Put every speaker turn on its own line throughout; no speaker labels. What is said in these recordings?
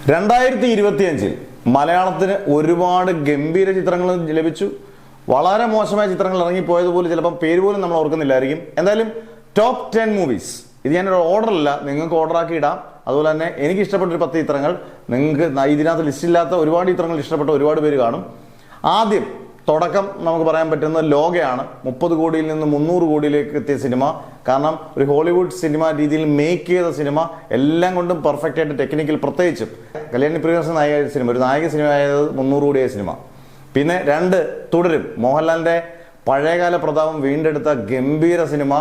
2025 മലയാളത്തിന് ഒരുപാട് ഗംഭീര ചിത്രങ്ങൾ ലഭിച്ചു. വളരെ മോശമായ ചിത്രങ്ങൾ ഇറങ്ങിപ്പോയതുപോലെ ചിലപ്പം പേര് പോലും നമ്മൾ ഓർക്കുന്നില്ലായിരിക്കും. എന്തായാലും ടോപ്പ് 10 മൂവീസ്, ഇത് ഞാനൊരു ഓർഡറല്ല, നിങ്ങൾക്ക് ഓർഡറാക്കി ഇടാം. അതുപോലെ തന്നെ എനിക്ക് ഇഷ്ടപ്പെട്ട ഒരു 10 ചിത്രങ്ങൾ, നിങ്ങൾക്ക് ഇതിനകത്ത് ലിസ്റ്റില്ലാത്ത ഒരുപാട് ചിത്രങ്ങൾ ഇഷ്ടപ്പെട്ട ഒരുപാട് പേര് കാണും. ആദ്യം തുടക്കം നമുക്ക് പറയാൻ പറ്റുന്നത് ലോകയാണ്. 30 കോടിയിൽ നിന്ന് 300 കോടിയിലേക്ക് എത്തിയ സിനിമ. കാരണം ഒരു ഹോളിവുഡ് സിനിമ രീതിയിൽ മേക്ക് ചെയ്ത സിനിമ, എല്ലാം കൊണ്ടും പെർഫെക്റ്റ് ആയിട്ട് ടെക്നിക്കൽ, പ്രത്യേകിച്ചും കല്യാണി പ്രിയദർശൻ നായിക സിനിമ, ഒരു നായക സിനിമ ആയത് 300 കോടിയായ സിനിമ. പിന്നെ 2 തുടരും, മോഹൻലാലിന്റെ പഴയകാല പ്രതാപം വീണ്ടെടുത്ത ഗംഭീര സിനിമ.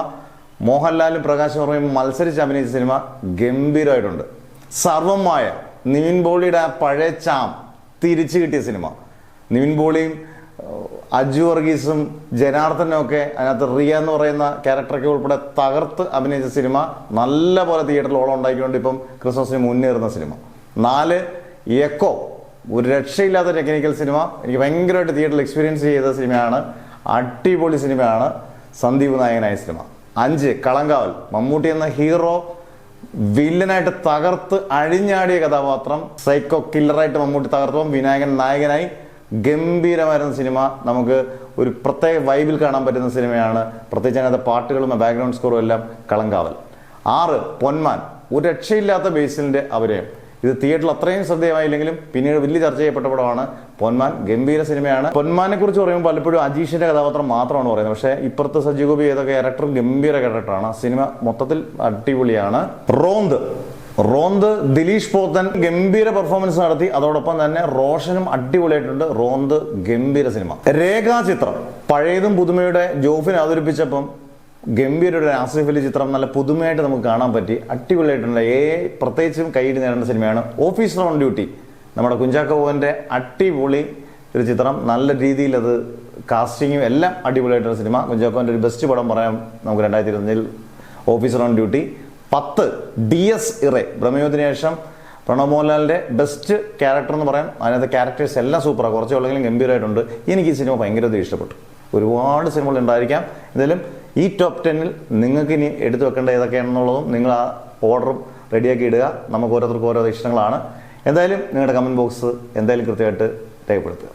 മോഹൻലാലും പ്രകാശ് വർമ്മയും മത്സരിച്ച് അഭിനയിച്ച സിനിമ ഗംഭീരമായിട്ടുണ്ട്. സർവമായ നിവിൻ പോളിയുടെ ആ പഴയ ചാം തിരിച്ചു കിട്ടിയ സിനിമ. നിവിൻ പോളിയും അജു വർഗീസും ജനാർദ്ദനും ഒക്കെ അതിനകത്ത് റിയ എന്ന് പറയുന്ന ക്യാരക്ടറൊക്കെ ഉൾപ്പെടെ തകർത്ത് അഭിനയിച്ച സിനിമ. നല്ല പോലെ തിയേറ്ററിൽ ഓളം ഉണ്ടാക്കിക്കൊണ്ട് ഇപ്പം ക്രിസ്മസിന് മുന്നേറുന്ന സിനിമ. 4 എക്കോ, ഒരു രക്ഷയില്ലാത്ത ടെക്നിക്കൽ സിനിമ. എനിക്ക് ഭയങ്കരമായിട്ട് തിയേറ്ററിൽ എക്സ്പീരിയൻസ് ചെയ്ത സിനിമയാണ്. അടിപൊളി സിനിമയാണ്, സന്ദീപ് നായകനായ സിനിമ. 5 കളങ്കാവൽ, മമ്മൂട്ടി എന്ന ഹീറോ വില്ലനായിട്ട് തകർത്ത് അഴിഞ്ഞാടിയ കഥാപാത്രം. സൈക്കോ കില്ലറായിട്ട് മമ്മൂട്ടി തകർത്തപ്പം വിനായകൻ നായകനായി ഗംഭീരമായിരുന്ന സിനിമ. നമുക്ക് ഒരു പ്രത്യേക വൈബിൽ കാണാൻ പറ്റുന്ന സിനിമയാണ്. പ്രത്യേകിച്ച് അതിനകത്ത് പാട്ടുകളും ബാക്ക്ഗ്രൗണ്ട് സ്കോറും എല്ലാം കളങ്കാവൽ. 6 പൊന്മാൻ, ഒരു രക്ഷയില്ലാത്ത ബേസിലിന്റെ അഭിനയം. ഇത് തിയേറ്ററിൽ അത്രയും ശ്രദ്ധേയമായില്ലെങ്കിലും പിന്നീട് വലിയ ചർച്ച ചെയ്യപ്പെട്ട പടമാണ് പൊന്മാൻ. ഗംഭീര സിനിമയാണ്. പൊന്മാനെ കുറിച്ച് പറയുമ്പോൾ പലപ്പോഴും അജീഷിന്റെ കഥാപാത്രം മാത്രമാണ് പറയുന്നത്. പക്ഷേ ഇപ്പുറത്ത് സജീവ് ഗോപി ഏതൊക്കെ ക്യാരക്ടർ ഗംഭീര ക്യാരക്ടറാണ്. സിനിമ മൊത്തത്തിൽ അടിപൊളിയാണ്. റോന്ത് ദിലീഷ് പോത്തൻ ഗംഭീര പെർഫോമൻസ് നടത്തി. അതോടൊപ്പം തന്നെ റോഷനും അടിപൊളിയായിട്ടുണ്ട്. റോന്ത് ഗംഭീര സിനിമ. രേഖാചിത്രം, പഴയതും പുതുമയുടെ ജോഫിനെ അവതരിപ്പിച്ചപ്പം ഗംഭീര ഒരു ആസിഫ് അലി ചിത്രം നല്ല പുതുമയായിട്ട് നമുക്ക് കാണാൻ പറ്റി. അടിപൊളിയായിട്ടുണ്ട്. പ്രത്യേകിച്ചും കൈയ്യടി നേടേണ്ട സിനിമയാണ് ഓഫീസർ ഓൺ ഡ്യൂട്ടി. നമ്മുടെ കുഞ്ചാക്കോ ബോബന്റെ അടിപൊളി ഒരു ചിത്രം. നല്ല രീതിയിൽ അത് കാസ്റ്റിങ്ങും എല്ലാം അടിപൊളിയായിട്ടുള്ള സിനിമ. കുഞ്ചാക്കോന്റെ ഒരു ബെസ്റ്റ് പടം പറയാം നമുക്ക് 2025 ഓഫീസർ ഓൺ ഡ്യൂട്ടി. 10 DS ഇറേ, ബ്രഹ്മയുദ്ധത്തിന് ശേഷം പ്രണവ് മോഹൻലാലിന്റെ ബെസ്റ്റ് ക്യാരക്ടർ എന്ന് പറയാം. അതിനകത്ത് ക്യാരക്ടേഴ്സ് എല്ലാം സൂപ്പറാണ്, കുറച്ച് ഉള്ളെങ്കിലും ഗംഭീരമായിട്ടുണ്ട്. എനിക്ക് ഈ സിനിമ ഭയങ്കര ഇഷ്ടപ്പെട്ടു. ഒരുപാട് സിനിമകൾ ഉണ്ടായിരിക്കാം. എന്തായാലും ഈ ടോപ്പ് 10 നിങ്ങൾക്ക് ഇനി എടുത്തു വെക്കേണ്ട ഏതൊക്കെയാണെന്നുള്ളതും നിങ്ങൾ ആ ഓർഡറും റെഡിയാക്കി ഇടുക. നമുക്ക് ഓരോരുത്തർക്കും ഓരോ ഇഷ്ടങ്ങളാണ്. എന്തായാലും നിങ്ങളുടെ കമന്റ് ബോക്സ് എന്തായാലും കൃത്യമായിട്ട് രേഖപ്പെടുത്തുക.